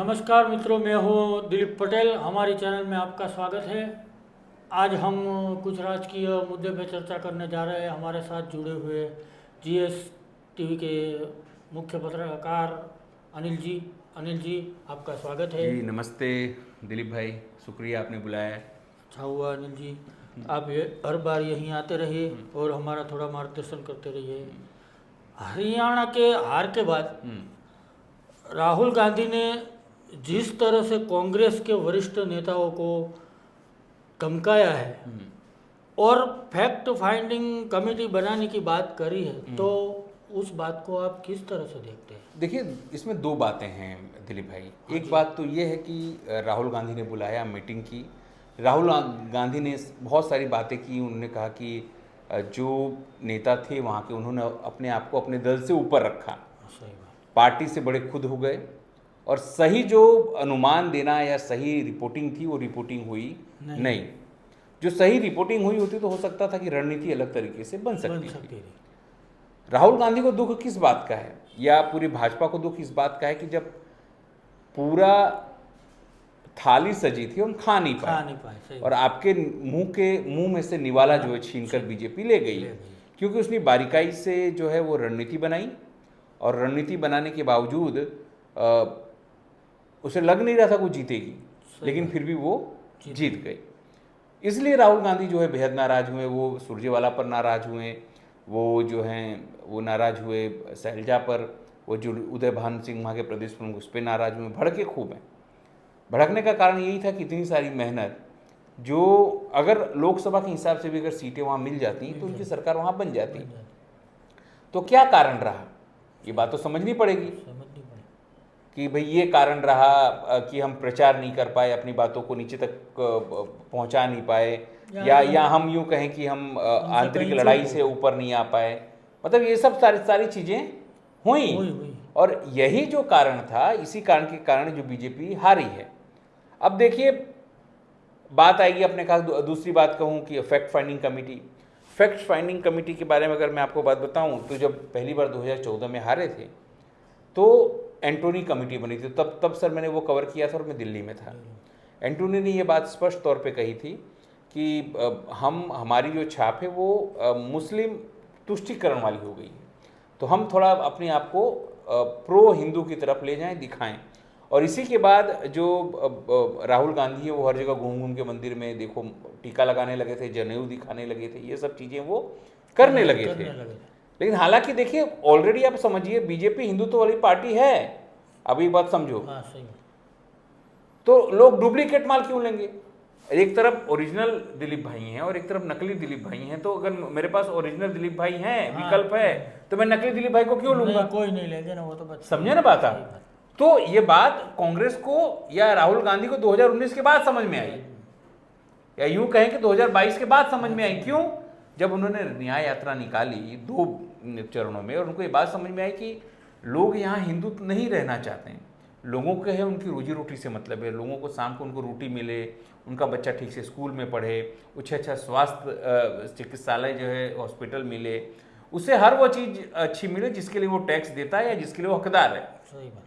नमस्कार मित्रों, मैं हूँ दिलीप पटेल। हमारे चैनल में आपका स्वागत है। आज हम कुछ राजकीय मुद्दे पर चर्चा करने जा रहे हैं। हमारे साथ जुड़े हुए जीएस टीवी के मुख्य पत्रकार अनिल जी, आपका स्वागत है। जी नमस्ते दिलीप भाई, शुक्रिया आपने बुलाया है। अच्छा हुआ अनिल जी, आप ये हर बार यहीं आते रहिए और हमारा थोड़ा मार्गदर्शन करते रहिए। हरियाणा के हार के बाद राहुल गांधी ने जिस तरह से कांग्रेस के वरिष्ठ नेताओं को धमकाया है और फैक्ट फाइंडिंग कमेटी बनाने की बात करी है, तो उस बात को आप किस तरह से देखते हैं? देखिए, इसमें दो बातें हैं दिलीप भाई। एक बात तो ये है कि राहुल गांधी ने बुलाया, मीटिंग की। राहुल गांधी ने बहुत सारी बातें की। उन्होंने कहा कि जो नेता थे वहाँ के, उन्होंने अपने आप को अपने दल से ऊपर रखा, सही बात। पार्टी से बड़े खुद हो गए और सही जो अनुमान देना या सही रिपोर्टिंग थी वो रिपोर्टिंग हुई नहीं। जो सही रिपोर्टिंग हुई होती तो हो सकता था कि रणनीति अलग तरीके से बन सकती थी। राहुल गांधी को दुख किस बात का है, या पूरी भाजपा को दुख इस बात का है कि जब पूरा थाली सजी थी हम खा नहीं पाए और आपके मुंह में से निवाला जो है छीनकर बीजेपी ले गई, क्योंकि उसने बारीकाई से जो है वो रणनीति बनाई और रणनीति बनाने के बावजूद उसे लग नहीं रहा था वो जीतेगी, लेकिन फिर भी वो जीत गई। इसलिए राहुल गांधी जो है बेहद नाराज हुए। वो सुरजेवाला पर नाराज हुए, वो जो हैं वो नाराज हुए शैलजा पर, वो जो उदय भान सिंह वहाँ के प्रदेश प्रमुख उस पर नाराज हुए, भड़के खूब हैं। भड़कने का कारण यही था कि इतनी सारी मेहनत, जो अगर लोकसभा के हिसाब से भी अगर सीटें वहाँ मिल जाती तो उनकी सरकार वहाँ बन जाती। तो क्या कारण रहा, ये बात तो समझनी पड़ेगी कि भाई ये कारण रहा कि हम प्रचार नहीं कर पाए, अपनी बातों को नीचे तक पहुंचा नहीं पाए, या हम यूं कहें कि हम आंतरिक लड़ाई से ऊपर नहीं आ पाए। मतलब ये सब सारी चीज़ें हुई और यही जो कारण था, इसी कारण के कारण जो बीजेपी हारी है। अब देखिए, बात आएगी, अपने खास दूसरी बात कहूँ कि फैक्ट फाइंडिंग कमेटी के बारे में अगर मैं आपको बात बताऊँ तो जब पहली बार 2014 में हारे थे तो एंटोनी कमेटी बनी थी। तब सर मैंने वो कवर किया था और मैं दिल्ली में था। एंटोनी ने ये बात स्पष्ट तौर पे कही थी कि हमारी जो छाप है वो मुस्लिम तुष्टीकरण वाली हो गई है, तो हम थोड़ा अपने आप को प्रो हिंदू की तरफ ले जाएं, दिखाएं। और इसी के बाद जो राहुल गांधी है वो हर जगह घूम घूम के मंदिर में देखो टीका लगाने लगे थे, जनेऊ दिखाने लगे थे, ये सब चीज़ें वो करने लगे थे। लेकिन हालांकि देखिए, ऑलरेडी आप समझिए बीजेपी हिंदुत्व वाली पार्टी है। अभी बात समझो। तो लोग डुप्लीकेट माल क्यों लेंगे? एक तरफ ओरिजिनल दिलीप भाई हैं और एक तरफ नकली दिलीप भाई हैं, तो अगर मेरे पास ओरिजिनल दिलीप भाई हैं, विकल्प है, तो मैं नकली दिलीप भाई को क्यों लूंगा? कोई नहीं लेंगे ना, वो तो बात समझे ना बात आप। तो ये बात कांग्रेस को या राहुल गांधी को 2019 के बाद समझ में आई, या यूं कहें कि 2022 के बाद समझ में आई। क्यों? जब उन्होंने न्याय यात्रा निकाली 2 चरणों में और उनको ये बात समझ में आई कि लोग यहाँ हिंदुत्व नहीं रहना चाहते हैं, लोगों के है उनकी रोजी रोटी से मतलब है, लोगों को शाम को उनको रोटी मिले, उनका बच्चा ठीक से स्कूल में पढ़े, अच्छा स्वास्थ्य चिकित्सालय जो है हॉस्पिटल मिले, उसे हर वो चीज़ अच्छी मिले जिसके लिए वो टैक्स देता है या जिसके लिए वो हकदार है। सही बात।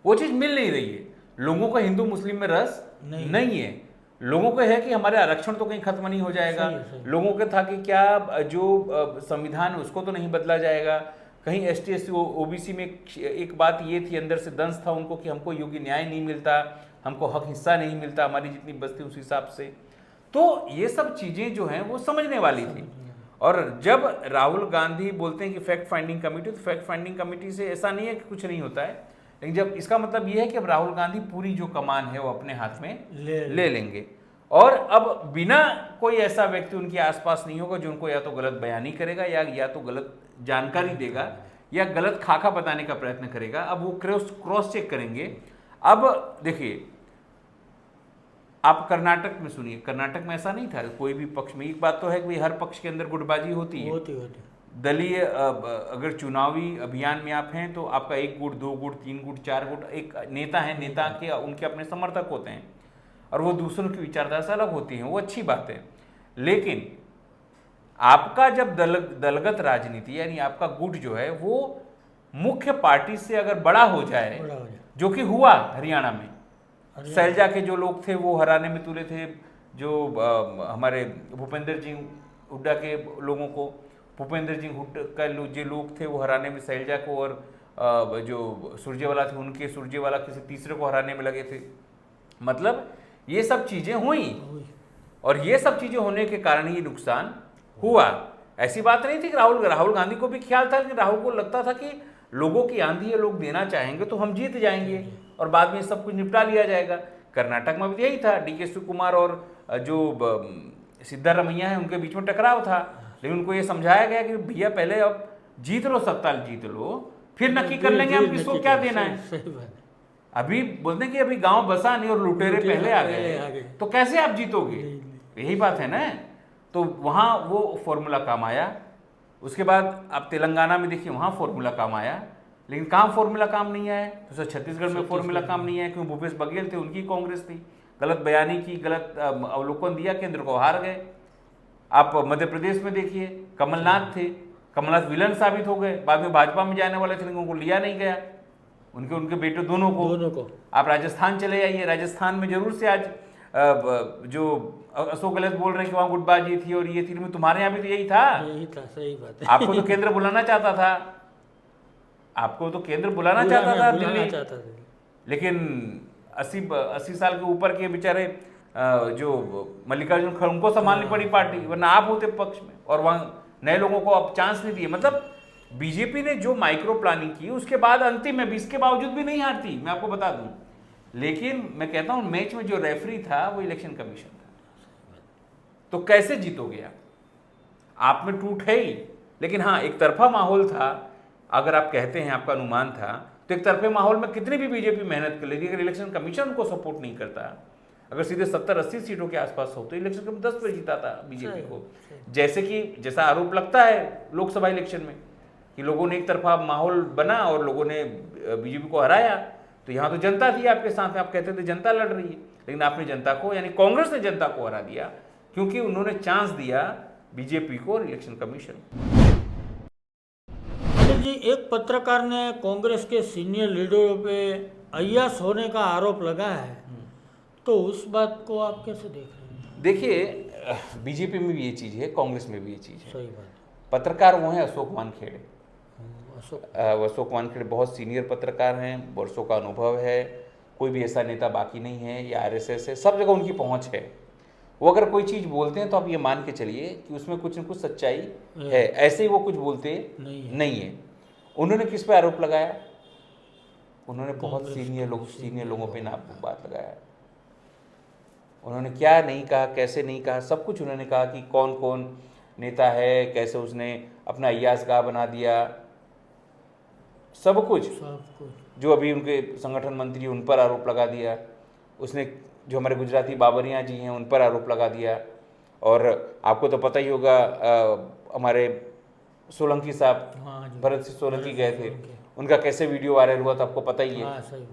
वो चीज़ मिल नहीं रही है। लोगों को हिंदू मुस्लिम में रस नहीं है। लोगों को है कि हमारे आरक्षण तो कहीं खत्म नहीं हो जाएगा। लोगों के था कि क्या जो संविधान उसको तो नहीं बदला जाएगा, कहीं ST SC OBC में एक बात ये थी, अंदर से दंश था उनको कि हमको योग्य न्याय नहीं मिलता, हमको हक हिस्सा नहीं मिलता, हमारी जितनी बस्ती उस हिसाब से। तो ये सब चीज़ें जो हैं वो समझने वाली थी। और जब राहुल गांधी बोलते हैं कि फैक्ट फाइंडिंग कमेटी, तो फैक्ट फाइंडिंग कमेटी से ऐसा नहीं है कि कुछ नहीं होता है, लेकिन जब इसका मतलब ये है कि अब राहुल गांधी पूरी जो कमान है वो अपने हाथ में ले लेंगे और अब बिना कोई ऐसा व्यक्ति उनके आसपास नहीं होगा जो उनको या तो गलत बयानी करेगा या तो गलत जानकारी देगा या गलत खाका बताने का प्रयत्न करेगा। अब वो क्रॉस चेक करेंगे। अब देखिए, आप कर्नाटक में सुनिए, कर्नाटक में ऐसा नहीं था कोई भी पक्ष में। एक बात तो है कि हर पक्ष के अंदर गुटबाजी होती है, दलीय अगर चुनावी अभियान में आप हैं तो आपका 1 गुट 2 गुट 3 गुट 4 गुट, एक नेता है, नेता के उनके अपने समर्थक होते हैं और वो दूसरों की विचारधारा से अलग होती हैं, वो अच्छी बात है। लेकिन आपका जब दलगत राजनीति यानी आपका गुट जो है वो मुख्य पार्टी से अगर बड़ा हो जाए, बड़ा हो जाए। जो कि हुआ हरियाणा में, हरियाणा- शैलजा के जो लोग थे वो हराने में तुले थे, जो हमारे भूपेंद्र जी हुड्डा के लोगों को, भूपेंद्र जी हुड्डा का जो लोग थे वो हराने में शैलजा को, और जो सुरजेवाला थे उनके सुरजेवाला किसी तीसरे को हराने में लगे थे। मतलब ये सब चीज़ें हुई, और ये सब चीज़ें होने के कारण ही नुकसान हुआ। ऐसी बात नहीं थी कि राहुल गांधी को भी ख्याल था, कि राहुल को लगता था कि लोगों की आंधी है, लोग देना चाहेंगे तो हम जीत जाएंगे और बाद में सब कुछ निपटा लिया जाएगा। कर्नाटक में भी यही था, DK शिवकुमार और जो सिद्धारमैया है उनके बीच में टकराव था, लेकिन उनको ये समझाया गया कि भैया पहले अब जीत लो, सत्ता जीत लो, फिर नक्की कर लेंगे हम किसको क्या देना है। सही बात है। अभी बोलते हैं कि अभी गांव बसा नहीं और लुटेरे पहले आ गए, तो कैसे आप जीतोगे? यही बात है ना। तो वहाँ वो फॉर्मूला काम आया। उसके बाद आप तेलंगाना में देखिए, वहाँ फॉर्मूला काम आया, लेकिन कहाँ फॉर्मूला काम नहीं आया? तो छत्तीसगढ़ में फॉर्मूला काम नहीं आया, क्योंकि भूपेश बघेल थे, उनकी कांग्रेस थी, गलत बयानी की, गलत अवलोकन दिया, केंद्र को हार गए। आप मध्य प्रदेश में देखिए, कमलनाथ थे, कमलनाथ विलन साबित हो गए, बाद में भाजपा में जाने वाले थे लेकिन उनको लिया नहीं गया, उनके बेटे दोनों को। आप राजस्थान चले जाइए, राजस्थान में जरूर से आज जो अशोक गहलोत बोल रहे हैं कि वहाँ गुटबाजी थी और ये थी, में तुम्हारे यहाँ भी तो यही था। सही बात है। आपको तो केंद्र बुलाना चाहता था, आपको तो केंद्र बुलाना चाहता था दिल्ली, लेकिन 80 साल के ऊपर के बेचारे जो मल्लिकार्जुन खड़गे उनको संभालनी पड़ी पार्टी, वरना आप होते पक्ष में, और वहाँ नए लोगों को अब चांस नहीं दिए। मतलब बीजेपी ने जो माइक्रो प्लानिंग की, उसके बाद अंतिम में भी, इसके बावजूद भी नहीं हारती, मैं आपको बता दूं। लेकिन मैं कहता हूं मैच में जो रेफरी था वो इलेक्शन कमीशन था। तो कैसे जीतोगे आप में टूट है ही, लेकिन हाँ एक तरफा माहौल था। अगर आप कहते हैं आपका अनुमान था, तो एक तरफे माहौल में कितनी भी बीजेपी मेहनत कर लेगी, अगर इलेक्शन कमीशन उनको सपोर्ट नहीं करता, अगर सीधे 70-80 सीटों के आसपास हो, तो इलेक्शन कमीशन 10 पे जीता था बीजेपी को। जैसा आरोप लगता है लोकसभा इलेक्शन में कि लोगों ने एक तरफा माहौल बना और लोगों ने बीजेपी को हराया, तो यहाँ तो जनता थी आपके साथ में, आप कहते थे जनता लड़ रही है, लेकिन आपने जनता को, यानी कांग्रेस ने जनता को हरा दिया, क्योंकि उन्होंने चांस दिया बीजेपी को और इलेक्शन कमीशन। जी, एक पत्रकार ने कांग्रेस के सीनियर लीडरों पे अय्यास होने का आरोप लगाया है, तो उस बात को आप कैसे देख रहे हैं? देखिए, बीजेपी में भी ये चीज़ है, कांग्रेस में भी ये चीज़ है। सही बात। पत्रकार वो हैं अशोक वानखेड़े। अशोक वानखेड़े बहुत सीनियर पत्रकार हैं, वर्षों का अनुभव है, कोई भी ऐसा नेता बाकी नहीं है, या RSS है, सब जगह उनकी पहुंच है। वो अगर कोई चीज़ बोलते हैं तो आप ये मान के चलिए कि उसमें कुछ न कुछ सच्चाई है, ऐसे ही वो कुछ बोलते नहीं है। उन्होंने किस पे आरोप लगाया? उन्होंने बहुत सीनियर लोगों पे बात लगाया। उन्होंने क्या नहीं कहा, कैसे नहीं कहा, सब कुछ उन्होंने कहा कि कौन कौन नेता है, कैसे उसने अपना अय्यासगाह बना दिया, सब कुछ। जो अभी उनके संगठन मंत्री उन पर आरोप लगा दिया उसने, जो हमारे गुजराती बाबरिया जी हैं उन पर आरोप लगा दिया। और आपको तो पता ही होगा, हमारे सोलंकी साहब, भरत सिंह सोलंकी गए थे, उनका कैसे वीडियो वायरल हुआ था, आपको पता ही है।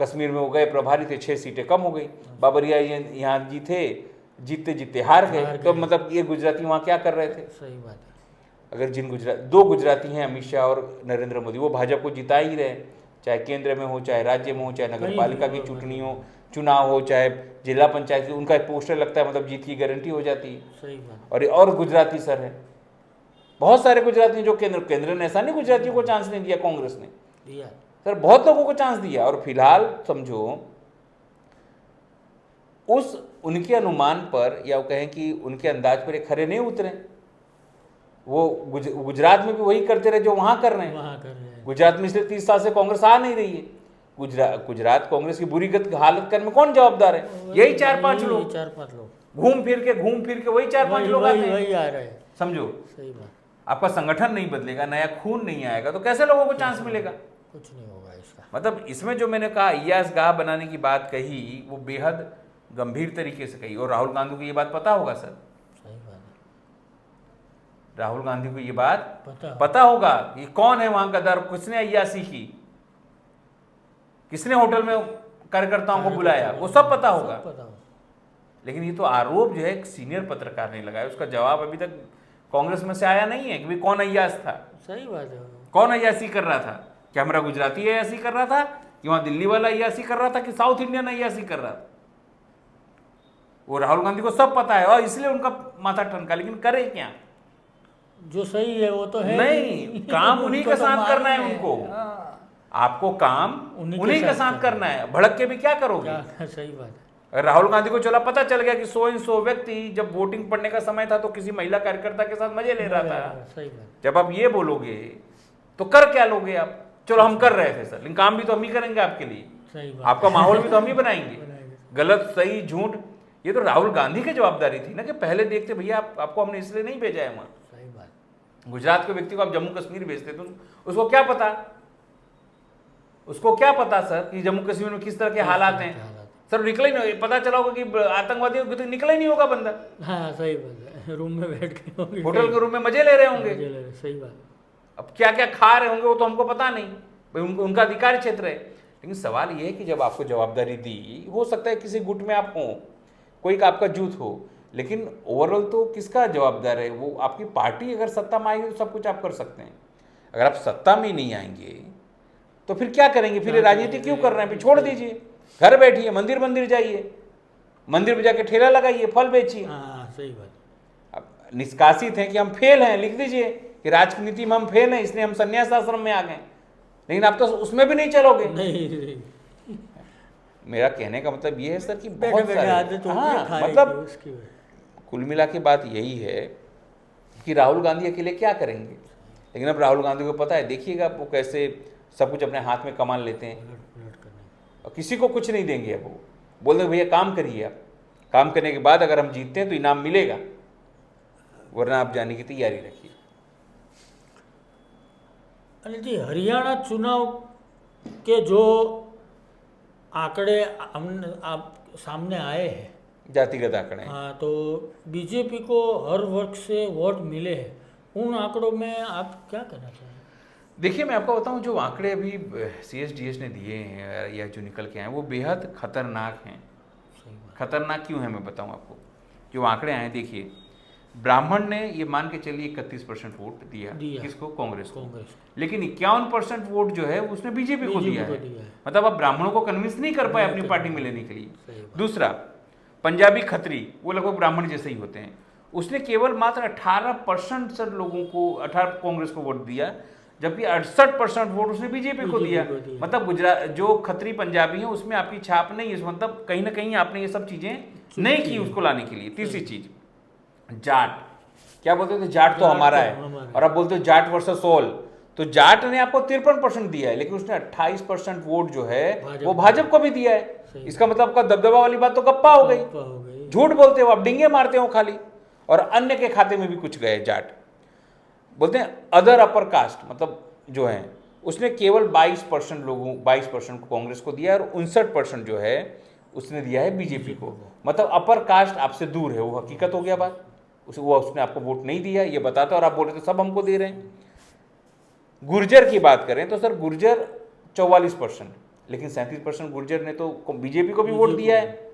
कश्मीर में वो गए, प्रभारी थे, 6 सीटें कम हो गई। बाबरिया यहाँ जीते जीतते हार गए। तो मतलब ये गुजराती वहाँ क्या कर रहे थे? सही बात है। अगर 2 गुजराती हैं, अमित शाह और नरेंद्र मोदी, वो भाजपा को जिता ही रहे, चाहे केंद्र में हो, चाहे राज्य में हो, चाहे नगर पालिका की चुनाव हो, चाहे जिला पंचायत की, उनका पोस्टर लगता है, मतलब जीत की गारंटी हो जाती है। सही बात। और गुजराती सर है, बहुत सारे गुजराती जो केंद्र ने ऐसा नहीं गुजरातियों को चांस नहीं दिया, कांग्रेस ने दिया सर, बहुत लोगों को चांस दिया। और फिलहाल समझो उनके अनुमान पर, या वो कहें कि उनके अंदाज पर ये खरे नहीं उतरे। वो गुजरात में भी वही करते रहे जो वहां कर रहे हैं। गुजरात में इसलिए 30 साल से कांग्रेस आ नहीं रही है। गुजरात कांग्रेस की बुरी हालत करने में कौन जवाबदार है? यही 4-5 लोग घूम फिर के वही 4-5 लोग आते हैं, समझो। सही बात। आपका संगठन नहीं बदलेगा, नया खून नहीं आएगा, तो कैसे लोगों को चांस मिलेगा? कुछ नहीं होगा इसका। मतलब इसमें जो मैंने कहा अय्यासगाह बनाने की बात कही, वो बेहद गंभीर तरीके से कही। और राहुल गांधी को ये बात पता होगा सर, सही बात है। राहुल गांधी को ये बात पता होगा कि कौन है वहां गद्दार, किसने अय्यासी की, किसने होटल में कार्यकर्ताओं को बुलाया, वो सब पता होगा। लेकिन ये तो आरोप जो है एक सीनियर पत्रकार ने लगाया, उसका जवाब अभी तक कांग्रेस में से आया नहीं है कि कौन अय्यास था। सही बात है। कौन अय्यासी कर रहा था? क्या हमारा गुजराती अय्यासी कर रहा था, कि वहां दिल्ली वाला अय्यासी कर रहा था, कि साउथ इंडियन अय्यासी कर रहा था? वो राहुल गांधी को सब पता है और इसलिए उनका माथा ठनका, लेकिन करे क्या? जो सही है वो तो है नहीं, काम उन्हीं उनको के तो साथ करना है मालूम उनको। हाँ, आपको काम उन्हीं के साथ करना है, भड़क के भी क्या करोगे? क्या सही बात है। राहुल गांधी को चला पता चल गया कि 100 व्यक्ति, जब वोटिंग पड़ने का समय था तो किसी महिला कार्यकर्ता के साथ मजे ले रहा था। सही बात। जब आप ये बोलोगे तो कर क्या लोगे आप? चलो हम कर रहे थे सर, लेकिन काम भी तो हम ही करेंगे आपके लिए, सही बात। आपका माहौल भी तो हम ही बनाएंगे। गलत सही झूठ, ये तो राहुल गांधी की जवाबदारी थी ना, कि पहले देखते भैया आपको हमने इसलिए नहीं भेजा है वहां। सही बात। गुजरात के व्यक्ति को आप जम्मू कश्मीर भेजते तो उसको क्या पता, उसको क्या पता सर कि जम्मू कश्मीर में किस तरह के हालात हैं? सर निकला ही नहीं, पता चला होगा कि आतंकवादियों को तो निकला ही नहीं होगा बंदा। हाँ सही बात है, रूम में बैठ के होंगे, होटल के रूम में मजे ले रहे होंगे। सही बात। अब क्या क्या खा रहे होंगे वो तो हमको पता नहीं, भाई उनका अधिकारी क्षेत्र है। लेकिन सवाल ये है कि जब आपको जवाबदारी दी, हो सकता है किसी गुट में आप हो, कोई का आपका जूथ हो, लेकिन ओवरऑल तो किसका जवाबदार है? वो आपकी पार्टी अगर सत्ता में आएगी तो सब कुछ आप कर सकते हैं। अगर आप सत्ता में नहीं आएंगे तो फिर क्या करेंगे? फिर राजनीति क्यों कर रहे हैं? फिर छोड़ दीजिए, घर बैठिए, मंदिर जाइए, मंदिर में जाके ठेला लगाइए, फल बेचिए। सही बात। अब निष्कासित हैं कि हम फेल हैं, लिख दीजिए कि राजनीति में हम फेल हैं इसलिए हम संन्यास आश्रम में आ गए, लेकिन आप तो उसमें भी नहीं चलोगे। नहीं। मेरा कहने का मतलब ये है सर कि बैठे बहुत बैठे आदत सारे, होती है हाँ, खाने की मतलब उसकी। कुल मिला के बात यही है कि राहुल गांधी अकेले क्या करेंगे। लेकिन अब राहुल गांधी को पता है, देखिएगा वो कैसे सब कुछ अपने हाथ में कमान लेते हैं और किसी को कुछ नहीं देंगे। अब वो बोल देंगे भैया काम करिए, आप काम करने के बाद अगर हम जीतते हैं तो इनाम मिलेगा, वरना आप जाने की तैयारी रखिए। अनिल जी, हरियाणा चुनाव के जो आंकड़े आप सामने आए हैं, जातिगत आंकड़े, हाँ, तो बीजेपी को हर वर्ग से वोट मिले हैं, उन आंकड़ों में आप क्या कहना चाहेंगे? देखिए मैं आपको बताऊं, जो आंकड़े अभी CSDS ने दिए हैं या जो निकल के आए हैं वो बेहद खतरनाक हैं। खतरनाक क्यों है मैं बताऊं आपको। जो आंकड़े आए, देखिए ब्राह्मण ने ये मान के चलिए 31% वोट दिया किसको? कांग्रेस को। लेकिन 51% वोट जो है उसने बीजेपी को दिया है। मतलब आप ब्राह्मणों को कन्विंस नहीं कर पाए अपनी पार्टी में लेने के लिए। दूसरा, पंजाबी खत्री, वो लगभग ब्राह्मण जैसे ही होते हैं, उसने केवल मात्र 18% सर लोगों को 18 कांग्रेस को वोट दिया, जबकि 68% वोट उसने बीजेपी को दिया। मतलब गुजरात जो खत्री पंजाबी है उसमें आपकी छाप नहीं है, मतलब कहीं ना कहीं आपने ये सब चीजें नहीं की उसको लाने के लिए। तीसरी चीज, जाट, क्या बोलते थे? जाट तो हमारा है, और आप बोलते हो जाट वर्सेस ऑल, तो जाट ने आपको 53% दिया है, लेकिन उसने 28% वोट जो है वो भाजपा को भी दिया है। इसका मतलब आपका दबदबा वाली बात तो गप्पा हो गई, झूठ बोलते हो आप, डिंगे मारते हो खाली। और अन्य के खाते में भी कुछ गए। जाट बोलते हैं अदर अपर कास्ट, मतलब जो है उसने केवल 22% लोगों 22% को कांग्रेस को दिया और 59% जो है उसने दिया है बीजेपी को। मतलब अपर कास्ट आपसे दूर है, वो हकीकत हो गया बात। उसने आपको वोट नहीं दिया ये बताता, और आप बोल रहे थे सब हमको दे रहे हैं। गुर्जर की बात करें तो सर गुर्जर 44%, लेकिन 37% गुर्जर ने तो बीजेपी को भी वोट दिया है।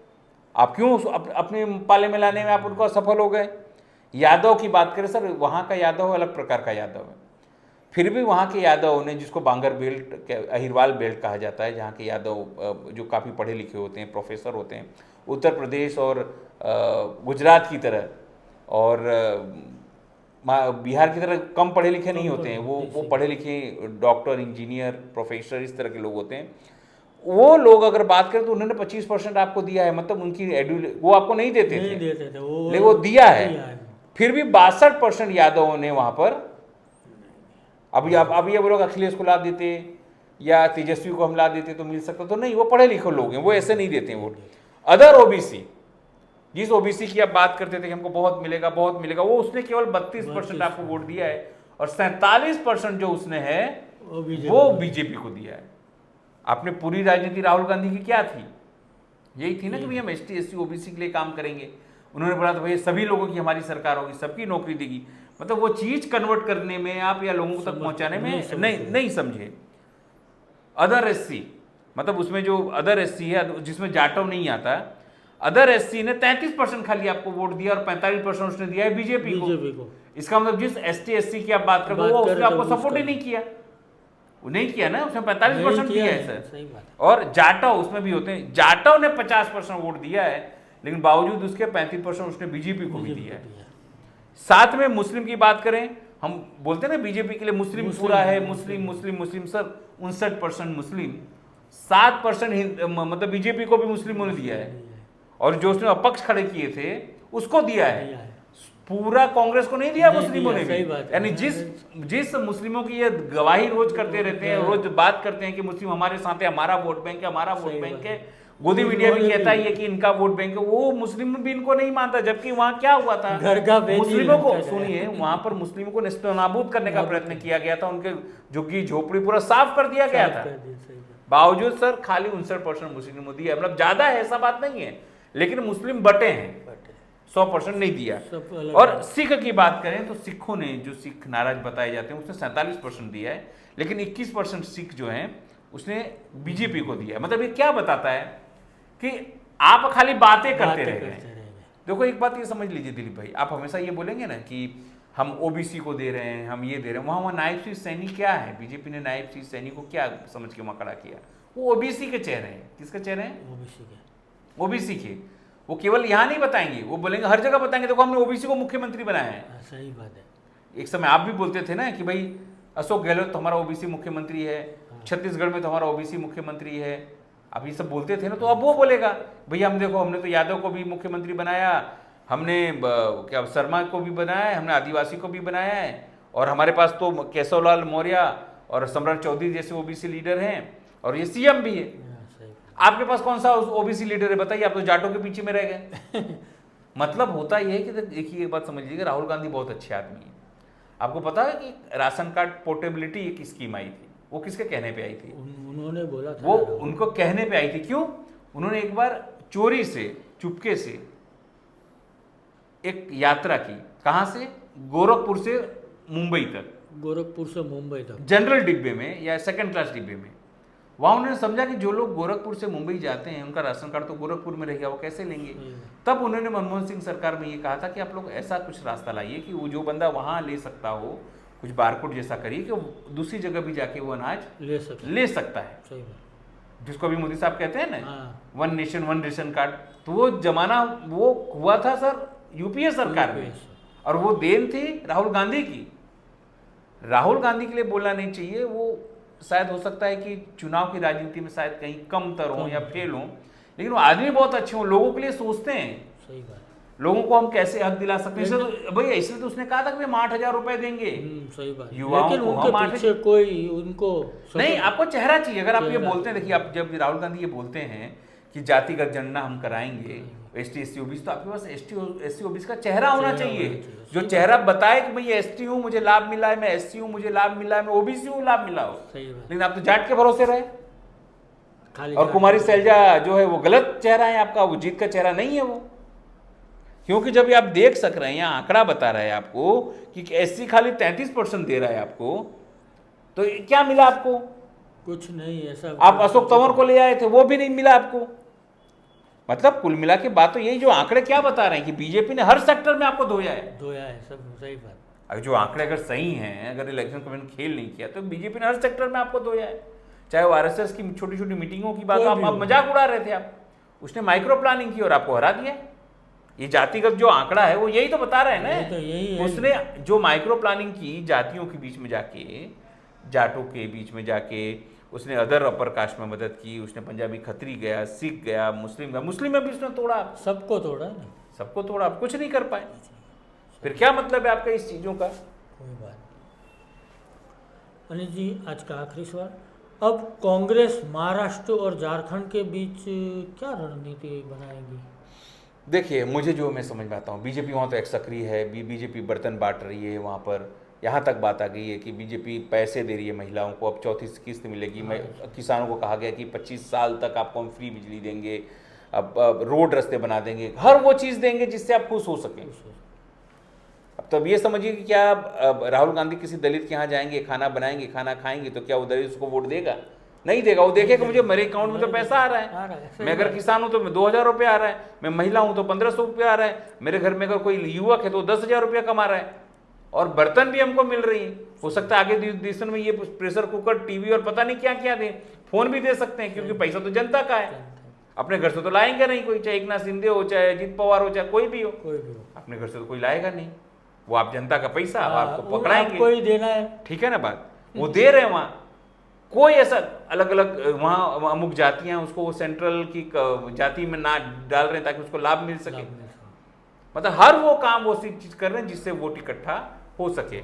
आप क्यों अपने पाले में लाने में आप उनको असफल हो गए? यादव की बात करें सर, वहाँ का यादव अलग प्रकार का यादव है, फिर भी वहाँ के यादव ने, जिसको बांगर बेल्ट, अहिरवाल बेल्ट कहा जाता है, जहाँ के यादव जो काफ़ी पढ़े लिखे होते हैं, प्रोफेसर होते हैं, उत्तर प्रदेश और गुजरात की तरह और बिहार की तरह कम पढ़े लिखे नहीं होते हैं। वो पढ़े लिखे डॉक्टर, इंजीनियर, प्रोफेसर, इस तरह के लोग होते हैं। वो लोग अगर बात करें तो उन्होंने 25% आपको दिया है, मतलब उनकी वो आपको नहीं देते थे, लेकिन वो दिया है। फिर भी 62% यादवों ने वहाँ पर, अब ये बोलोगे अखिलेश को ला देते या तेजस्वी को हम ला देते तो मिल सकता, तो नहीं, वो पढ़े लिखे लोग हैं, वो ऐसे नहीं देते हैं वोट। अदर ओबीसी, जिस ओबीसी की आप बात करते थे कि हमको बहुत मिलेगा बहुत मिलेगा, वो उसने केवल 32% आपको वोट दिया है, और 47% जो उसने है वो बीजेपी को दिया है। आपने पूरी राजनीति राहुल गांधी की क्या थी? यही थी ना कि भाई हम ST SC OBC के लिए काम करेंगे। उन्होंने बोला था भाई सभी लोगों की हमारी सरकार होगी, सबकी नौकरी देगी। मतलब वो चीज कन्वर्ट करने में आप या लोगों तक पहुंचाने में नहीं समझे। अदर SC, मतलब उसमें जो अदर SC है जिसमें जाटव नहीं आता, अदर SC ने 33% खाली आपको वोट दिया और 45% उसने दिया है बीजेपी को। इसका मतलब जिस ST SC की आप बात कर रहे हो वो उसने आपको सपोर्ट ही नहीं किया, वो नहीं किया ना, उसने 45% दिया है सर। सही बात है। और जाटव उसमें भी होते हैं, जाटव ने 50% वोट दिया है, लेकिन बावजूद उसके 35% उसने बीजेपी को भी दिया है। साथ में मुस्लिम की बात करें, हम बोलते हैं ना बीजेपी के लिए मुस्लिम पूरा है, मुस्लिम मुस्लिम मुस्लिम, सर 59% मुस्लिम, 7% मतलब बीजेपी को भी मुस्लिमों ने दिया है, और जो उसने अपक्ष खड़े किए थे उसको दिया है, पूरा कांग्रेस को नहीं दिया मुस्लिमों ने भी। यानी जिस मुस्लिमों की ये गवाही रोज करते रहते हैं, रोज बात करते हैं कि मुस्लिम हमारे साथ है, हमारा वोट बैंक है, हमारा वोट बैंक है, गोदी मीडिया भी कहता ही है कि इनका वोट बैंक है, वो मुस्लिम भी इनको नहीं मानता। जबकि वहाँ क्या हुआ था, मुस्लिमों को, सुनिए, वहां पर मुस्लिमों को नेस्तनाबूद करने का प्रयत्न किया गया था, उनके झुग्गी झोपड़ी पूरा साफ कर दिया गया था। बावजूद सर खाली 59% मुस्लिमों दिया, मतलब ज्यादा है ऐसा बात नहीं है, लेकिन मुस्लिम बटे हैं, 100% नहीं दिया। और सिख की बात करें तो सिखों ने, जो सिख नाराज बताए जाते हैं, उसने 47% दिया है, लेकिन 21% सिख जो हैं उसने बीजेपी को दिया है। मतलब ये क्या बताता है कि आप खाली बातें करते रह गए। देखो एक बात ये समझ लीजिए दिलीप भाई, आप हमेशा ये बोलेंगे ना कि हम ओबीसी को दे रहे हैं, हम ये दे रहे हैं, वहाँ नायब शीर्ष सैनी क्या है, बीजेपी ने नायब शीर्ष सैनी को क्या समझ के वहाँ खड़ा किया, वो ओबीसी के चेहरे हैं। किसके चेहरे हैं? ओबीसी के। वो केवल यहाँ नहीं बताएंगे, वो बोलेंगे हर जगह बताएंगे, देखो हमने ओबीसी को मुख्यमंत्री बनाया है। सही बात है। एक समय आप भी बोलते थे ना कि भाई अशोक गहलोत तो हमारा ओबीसी मुख्यमंत्री है, छत्तीसगढ़ में तो हमारा ओबीसी मुख्यमंत्री है, आप ये सब बोलते थे ना। तो अब वो बोलेगा भैया हम देखो, हमने तो यादव को भी मुख्यमंत्री बनाया, हमने क्या शर्मा को भी बनाया है, हमने आदिवासी को भी बनाया है, और हमारे पास तो केशवलाल मौर्य और सम्राट चौधरी जैसे ओबीसी लीडर हैं, और ये सीएम भी है। आपके पास कौन सा ओबीसी लीडर है बताइए? आप तो जाटों के पीछे में रह गए। मतलब होता यह है कि देखिए एक बात समझ लीजिए, राहुल गांधी बहुत अच्छे आदमी है। आपको पता है कि राशन कार्ड पोर्टेबिलिटी एक स्कीम आई थी, वो किसके कहने पे आई थी? उन्होंने बोला था, वो उनको कहने पे आई थी। क्यों? उन्होंने एक बार चोरी से, चुपके से एक यात्रा की। कहां से? गोरखपुर से मुंबई तक। गोरखपुर से मुंबई तक जनरल डिब्बे में या सेकंड क्लास डिब्बे में। वहां उन्होंने समझा कि जो लोग गोरखपुर से मुंबई जाते हैं उनका राशन कार्ड तो गोरखपुर में रहेगा, वो कैसे लेंगे? तब उन्होंने मनमोहन सिंह सरकार में ये कहा था कि आप लोग ऐसा कुछ रास्ता लाइए कि वो जो बंदा वहां ले सकता हो, कुछ बारकोड जैसा करिए कि दूसरी जगह भी जाके वो अनाज ले सकता है। सही बात। जिसको अभी मोदी साहब कहते हैं ना, one nation one ration card. तो वो जमाना वो हुआ था सर यूपीए सरकार में, और वो देन थी राहुल गांधी की। राहुल गांधी के लिए बोलना नहीं चाहिए, वो शायद हो सकता है कि चुनाव की राजनीति में शायद कहीं कम तर हो या फेल हो, लेकिन वो आदमी बहुत अच्छे हो, लोगों के लिए सोचते हैं। सही बात। लोगों को हम कैसे हक दिला सकते हैं, तो भैया इसलिए तो उसने कहा था कि हम 8,000 रुपए देंगे। सही बात। युवाओं लेकिन को उनके हम पीछे कोई उनको नहीं, आपको चेहरा चाहिए। अगर आप ये बोलते हैं, देखिए आप जब राहुल गांधी ये बोलते हैं कि जातिगत जनगणना हम कराएंगे, एसटी एससी ओबीसी, तो आपके पास एसटी ओबीसी का चेहरा होना चाहिए, जो चेहरा बताए कि भाई एसटी हूँ मुझे लाभ मिला है, मैं एससी हूँ मुझे लाभ मिला है, मैं ओबीसी हूँ लाभ मिला हो। लेकिन आप तो जाट के भरोसे रहे। और कुमारी सैलजा जो है वो गलत चेहरा है आपका, वो जीत का चेहरा नहीं है वो। क्योंकि जब आप देख सक रहे हैं, यहाँ आंकड़ा बता रहा है आपको कि एससी खाली 33% दे रहा है आपको, तो क्या मिला आपको? कुछ नहीं ऐसा। आप अशोक तंवर को ले आए थे, वो भी नहीं मिला आपको। मतलब कुल मिला के बात तो यही, जो आंकड़े क्या बता रहे हैं कि बीजेपी ने हर सेक्टर में आपको धोया है। सब सही बात। अगर जो आंकड़े अगर सही हैं, अगर इलेक्शन कमीशन खेल नहीं किया, तो बीजेपी ने हर सेक्टर में आपको धोया है। चाहे वो आरएसएस की छोटी छोटी मीटिंगों की बात, आप मजाक उड़ा रहे थे आप, उसने माइक्रो प्लानिंग की और आपको हरा दिया। ये जातिगत जो आंकड़ा है वो यही तो बता रहे हैं ना। तो यही है। उसने जो माइक्रो प्लानिंग की जातियों के बीच में जाके, जाटों के बीच में जाके, उसने अदर अपर कास्ट में मदद की, उसने पंजाबी खत्री गया, सिख गया, मुस्लिम गया, मुस्लिम में भी उसने तोड़ा, सबको तोड़ा ना, सबको तोड़ा, आप कुछ नहीं कर पाए। फिर क्या मतलब है आपका इस चीजों का? कोई बात। अनिल जी आज का आखिरी सवाल, अब कांग्रेस महाराष्ट्र और झारखंड के बीच क्या रणनीति बनाएगी? देखिए मुझे जो मैं समझ में आता हूँ, बीजेपी वहाँ तो एक सक्रिय है, बीजेपी बर्तन बांट रही है वहाँ पर। यहाँ तक बात आ गई है कि बीजेपी पैसे दे रही है महिलाओं को, अब चौथी किस्त मिलेगी। किसानों को कहा गया कि 25 साल तक आपको हम फ्री बिजली देंगे, अब रोड रास्ते बना देंगे, हर वो चीज़ देंगे जिससे आप खुश हो सकें। अब तो अब ये समझिए कि क्या राहुल गांधी किसी दलित के यहाँ जाएंगे, खाना बनाएंगे, खाना खाएंगे, तो क्या वो दलित उसको वोट देगा? नहीं देगा। वो देखेगा मुझे मेरे अकाउंट में तो पैसा आ रहा है, मैं अगर किसान हूँ तो 2,000 रुपये आ रहा है, मैं महिला हूँ तो 1,500 रुपये आ रहा है, मेरे घर में अगर कोई युवक है तो 10,000 रुपया कमा रहा है, और बर्तन भी हमको मिल रही है। हो सकता है आगे देशों में ये प्रेशर कुकर, टीवी और पता नहीं क्या क्या दें, फोन भी दे सकते हैं, क्योंकि पैसा तो जनता का है। अपने घर से तो लाएंगे नहीं कोई, चाहे एकनाथ शिंदे हो, चाहे अजीत पवार हो, चाहे कोई भी हो, अपने घर से तो कोई लाएगा नहीं। वो आप जनता का पैसा आपको पकड़ाएंगे, कोई देना है, ठीक है ना बात, वो दे रहे हैं। वहाँ कोई ऐसा अलग अलग वहाँ अमुक जातियां उसको वो सेंट्रल की जाति में ना डाल रहे हैं ताकि उसको लाभ मिल सके। मतलब हर वो काम वो सी चीज कर रहे हैं जिससे वोट इकट्ठा हो सके।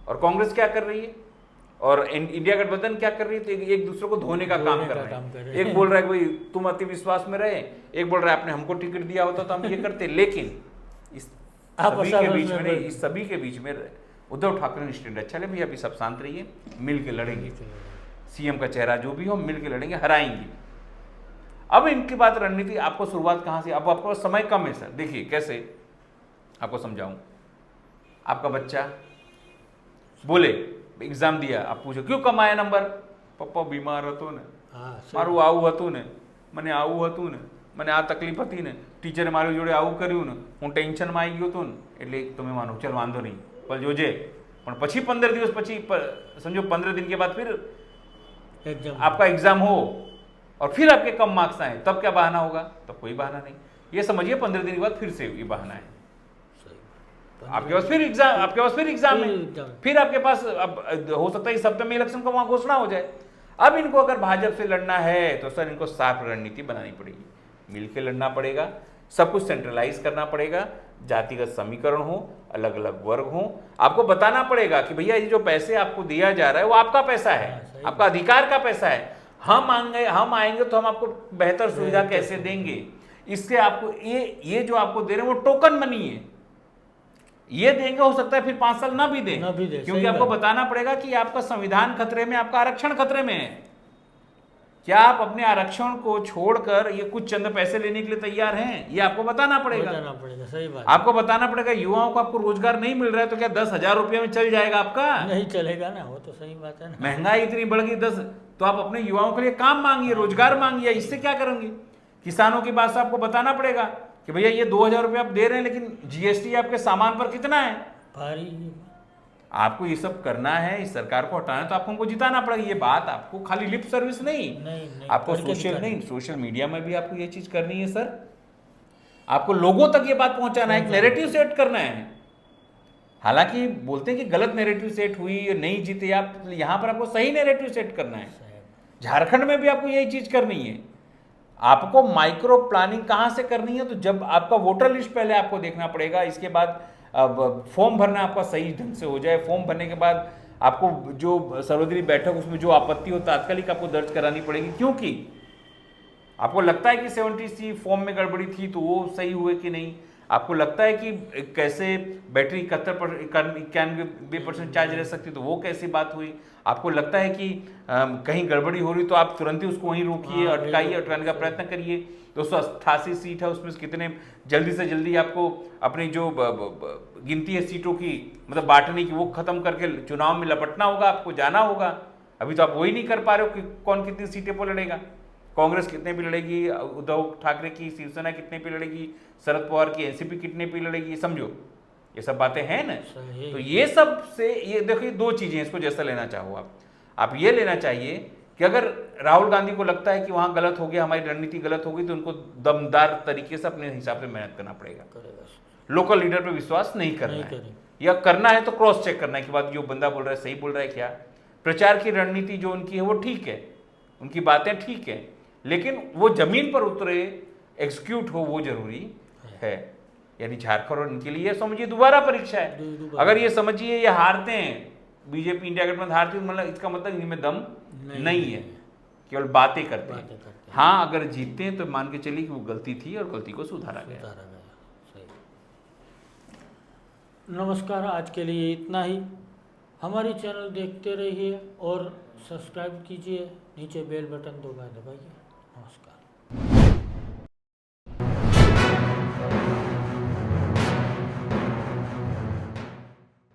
और कांग्रेस क्या कर रही है और इंडिया गठबंधन क्या कर रही है, तो एक दूसरे को धोने का काम कर रहे हैं। एक बोल रहा है कि भाई तुम अति विश्वास में रहे, एक बोल रहा है आपने हमको टिकट दिया होता तो हम ये करते। लेकिन इस सभी के बीच में उद्धव ठाकरे ने स्टैंड अच्छा ले, भैया अभी सब शांत रहिए, मिल के लड़ेंगे, सीएम का चेहरा जो भी हो मिल के लड़ेंगे, हराएंगे। अब इनकी बात रणनीति, आपको शुरुआत कहां से, अब आपको समय कम है सर। देखिए कैसे आपको समझाऊं। आपका बच्चा बोले एग्जाम दिया, आप पूछो क्यों कम आया नंबर, पप्पा बीमार હતો ને, મારું આવું હતું ને, મને આવું હતું ને, મને આ તકલીફ હતી ને, ટીચરે મારી જોડે આવું કર્યું ને, હું ટેન્શનમાં આવી ગયો હતો ને, એટલે તમે માનો ચલ વાંધો નહીં પણ જોજે। પણ પછી 15 દિવસ પછી समझो 15 दिन के बाद फिर आपका एग्जाम हो और फिर आपके कम मार्क्स आए, तब क्या बहाना होगा? तब कोई बहाना नहीं। ये समझिए 15 दिन के बाद फिर से ये बहाना है, आपके पास फिर एग्जाम है, फिर आपके पास अब हो सकता है इस हफ्ते में इलेक्शन का वहां घोषणा हो जाए। अब इनको अगर भाजपा से लड़ना है तो सर इनको साफ रणनीति बनानी पड़ेगी, मिलकर लड़ना पड़ेगा, सब कुछ सेंट्रलाइज करना पड़ेगा, जातिगत समीकरण हो, अलग अलग वर्ग हो। आपको बताना पड़ेगा कि भैया ये जो पैसे आपको दिया जा रहा है वो आपका पैसा है, आपका अधिकार का पैसा है। हम आएंगे तो हम आपको बेहतर सुविधा कैसे देंगे, इससे आपको ये जो आपको दे रहे हैं वो टोकन मनी है, ये देंगे, हो सकता है फिर 5 साल ना भी दें, क्योंकि आपको बताना पड़ेगा कि आपका संविधान खतरे में, आपका आरक्षण खतरे में है। क्या आप अपने आरक्षण को छोड़कर ये कुछ चंद पैसे लेने के लिए तैयार हैं? ये आपको बताना पड़ेगा। सही बात। आपको बताना पड़ेगा युवाओं को आपको रोजगार नहीं मिल रहा है तो क्या 10,000 रुपये में चल जाएगा आपका? नहीं चलेगा ना, वो तो सही बात है ना। महंगाई इतनी बढ़ गई 10, तो आप अपने युवाओं के लिए काम मांगिए, रोजगार मांगिए, इससे क्या करेंगे? किसानों की बात से आपको बताना पड़ेगा कि भैया ये 2,000 रुपये आप दे रहे हैं लेकिन जीएसटी आपके सामान पर कितना है, भारी। आपको ये सब करना है, इस सरकार को हटाना है तो आपको जिताना पड़ेगा। ये बात आपको खाली लिप सर्विस नहीं, आपको सोशल मीडिया में भी आपको ये चीज करनी है सर। आपको लोगों तक ये बात पहुंचाना है, एक नैरेटिव सेट करना है। हालांकि बोलते हैं कि गलत नैरेटिव सेट हुई, नहीं जीते आप, यहां पर आपको सही नैरेटिव सेट करना है। झारखंड में भी आपको यही चीज करनी है। आपको माइक्रो प्लानिंग कहां से करनी है, तो जब आपका वोटर लिस्ट पहले आपको देखना पड़ेगा, इसके बाद अब फॉर्म भरना आपका सही ढंग से हो जाए। फॉर्म भरने के बाद आपको जो सर्वदलीय बैठक उसमें जो आपत्ति हो तात्कालिक आपको दर्ज करानी पड़ेगी, क्योंकि आपको लगता है कि 70C फॉर्म में गड़बड़ी थी तो वो सही हुए कि नहीं, आपको लगता है कि कैसे बैटरी 91% चार्ज रह सकती तो वो कैसी बात हुई, आपको लगता है कि कहीं गड़बड़ी हो रही तो आप तुरंत ही उसको वहीं रोकिए, अटकाने का प्रयत्न करिए। 288 सीट है, उसमें कितने जल्दी से जल्दी आपको अपनी जो गिनती है सीटों की, मतलब बांटने की, वो खत्म करके चुनाव में लपटना होगा, आपको जाना होगा। अभी तो आप वही नहीं कर पा रहे हो कि कौन कितनी सीटें पर लड़ेगा। कांग्रेस कितने पे लड़ेगी, उद्धव ठाकरे की शिवसेना कितने पे लड़ेगी, शरद पवार की एनसीपी कितने पे लड़ेगी, समझो ये सब बातें हैं ना। तो ये सब से ये देखिए 2 चीजें, इसको जैसा लेना चाहो आप ये लेना चाहिए कि अगर राहुल गांधी को लगता है कि वहां गलत हो गया, हमारी रणनीति गलत हो गई, तो उनको दमदार तरीके से अपने हिसाब से मेहनत करना पड़ेगा। लोकल लीडर पे विश्वास नहीं करना है, या करना है तो क्रॉस चेक करना है कि बात जो बंदा बोल रहा है सही बोल रहा है क्या। प्रचार की रणनीति जो उनकी है वो ठीक है, उनकी बातें ठीक है, लेकिन वो जमीन पर उतरे, एग्जीक्यूट हो, वो जरूरी है। यानी झारखंड और इनके लिए समझिए दोबारा परीक्षा है। अगर ये समझिए ये हारते हैं, बीजेपी इंडिया गठबंधन हारती है, मतलब इसका मतलब इनमें दम नहीं है, केवल बातें करते हैं। हाँ, अगर जीतते हैं तो मान के चलिए कि वो गलती थी और गलती को सुधारा गया। नमस्कार, आज के लिए इतना ही। हमारी चैनल देखते रहिए और सब्सक्राइब कीजिए, नीचे बेल बटन दबाइए। नमस्कार।